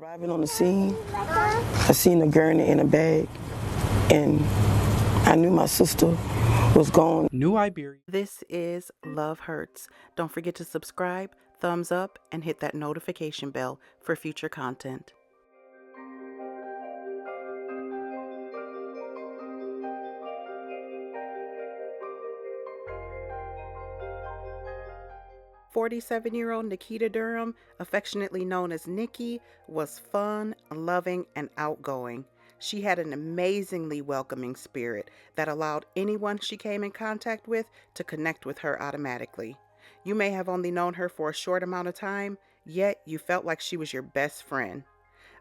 Arriving on the scene, I seen a gurney in a bag, and I knew my sister was gone. New Iberia. This is Love Hurts. Don't forget to subscribe, thumbs up, and hit that notification bell for future content. "47-year-old Nikki Durham, affectionately known as Nikki, was fun, loving, and outgoing. She had an amazingly welcoming spirit that allowed anyone she came in contact with to connect with her automatically. You may have only known her for a short amount of time, yet you felt like she was your best friend.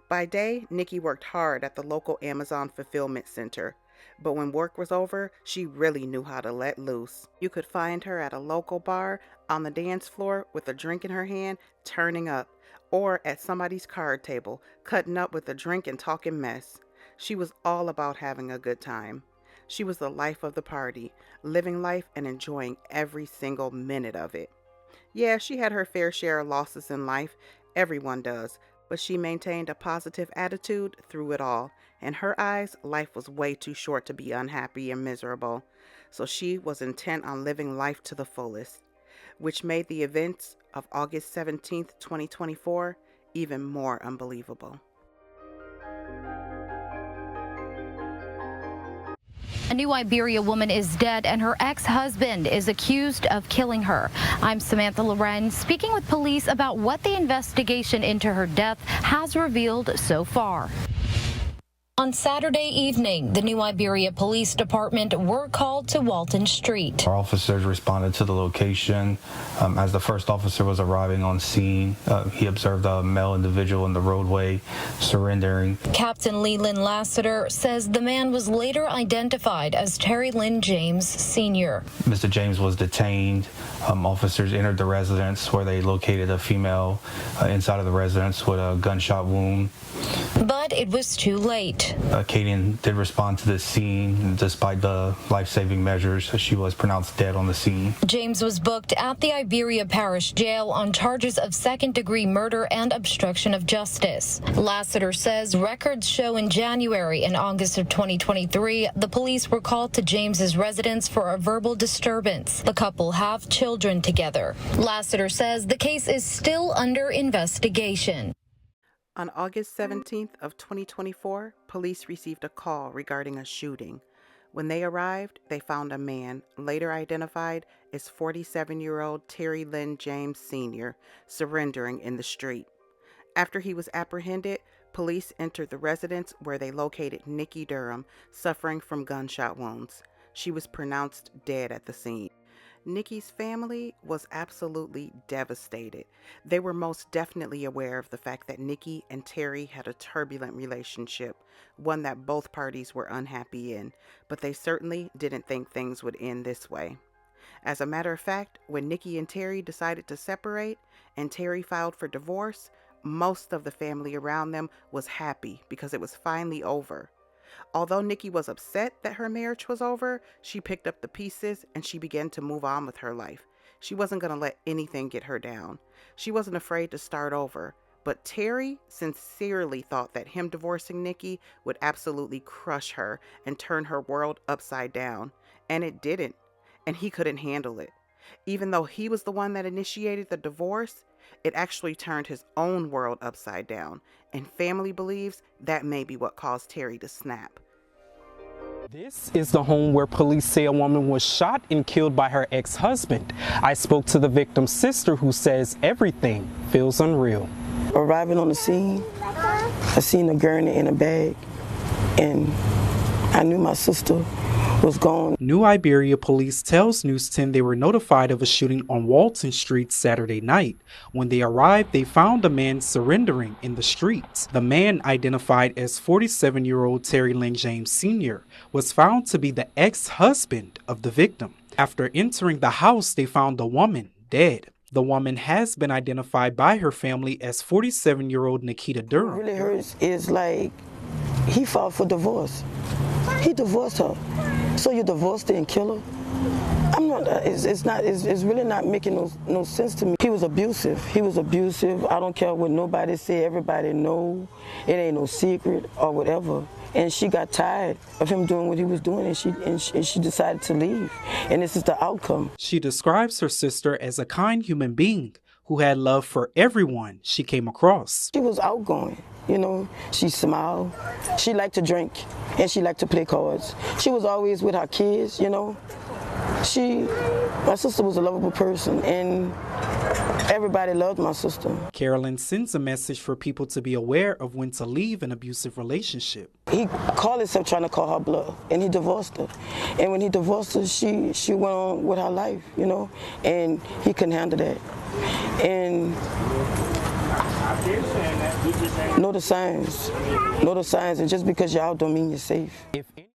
By day, Nikki worked hard at the local Amazon fulfillment center. But when work was over, she really knew how to let loose. You could find her at a local bar, on the dance floor with a drink in her hand, turning up, or at somebody's card table, cutting up with a drink and talking mess. She was all about having a good time. She was the life of the party, living life and enjoying every single minute of it. Yeah, she had her fair share of losses in life. Everyone does. But she maintained a positive attitude through it all. In her eyes, life was way too short to be unhappy and miserable. So she was intent on living life to the fullest, which made the events of August 17th, 2024 even more unbelievable. A new Iberia woman is dead and her ex-husband is accused of killing her. I'm Samantha Loren, speaking with police about what the investigation into her death has revealed so far. On Saturday evening, the New Iberia Police Department were called to Walton Street. Our officers responded to the location. As the first officer was arriving on scene, he observed a male individual in the roadway surrendering. Captain Leland Lassiter says the man was later identified as Terry Lynn James Sr. Mr. James was detained. Officers entered the residence where they located a female inside of the residence with a gunshot wound. But it was too late. Kadian did respond to this scene. Despite the life-saving measures, she was pronounced dead on the scene. James was booked at the Iberia Parish Jail on charges of second-degree murder and obstruction of justice. Lassiter says records show in January and August of 2023, the police were called to James's residence for a verbal disturbance. The couple have children together. Lassiter says the case is still under investigation. On August 17th of 2024, police received a call regarding a shooting. When they arrived, they found a man, later identified as 47-year-old Terry Lynn James Sr., surrendering in the street. After he was apprehended, police entered the residence where they located Nikki Durham, suffering from gunshot wounds. She was pronounced dead at the scene. Nikki's family was absolutely devastated. They were most definitely aware of the fact that Nikki and Terry had a turbulent relationship, one that both parties were unhappy in, but they certainly didn't think things would end this way. As a matter of fact, when Nikki and Terry decided to separate and Terry filed for divorce, most of the family around them was happy because it was finally over. Although Nikki was upset that her marriage was over, she picked up the pieces and she began to move on with her life. She wasn't going to let anything get her down. She wasn't afraid to start over. But Terry sincerely thought that him divorcing Nikki would absolutely crush her and turn her world upside down. And it didn't. And he couldn't handle it. Even though he was the one that initiated the divorce, it actually turned his own world upside down, and family believes that may be what caused Terry to snap. This is the home where police say a woman was shot and killed by her ex-husband. I spoke to the victim's sister, who says everything feels unreal. Arriving on the scene, I seen a gurney in a bag, and I knew my sister was gone. New Iberia police tells News 10 they were notified of a shooting on Walton Street Saturday night. When they arrived, they found a man surrendering in the streets. The man, identified as 47-year-old Terry Lynn James Sr., was found to be the ex-husband of the victim. After entering the house, they found the woman dead. The woman has been identified by her family as 47-year-old Nikki Durham. What really hurts is like he filed for divorce. He divorced her. So you divorced her and kill her? I'm It's really not making no sense to me. He was abusive. I don't care what nobody say. Everybody know. It ain't no secret or whatever. And she got tired of him doing what he was doing, and she decided to leave. And this is the outcome. She describes her sister as a kind human being who had love for everyone she came across. She was outgoing, She smiled. She liked to drink, and she liked to play cards. She was always with her kids, My sister was a lovable person, and everybody loved my sister. Carolyn sends a message for people to be aware of when to leave an abusive relationship. He called himself trying to call her bluff, and he divorced her. And when he divorced her, she went on with her life, and he couldn't handle that. And know the signs, and just because you're out don't mean you're safe.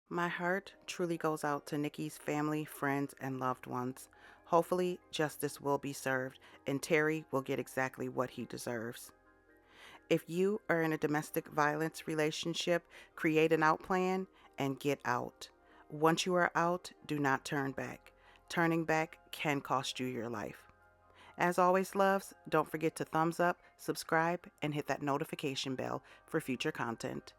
My heart truly goes out to Nikki's family, friends, and loved ones. Hopefully, justice will be served, and Terry will get exactly what he deserves. If you are in a domestic violence relationship, create an out plan and get out. Once you are out, do not turn back. Turning back can cost you your life. As always, loves, don't forget to thumbs up, subscribe, and hit that notification bell for future content.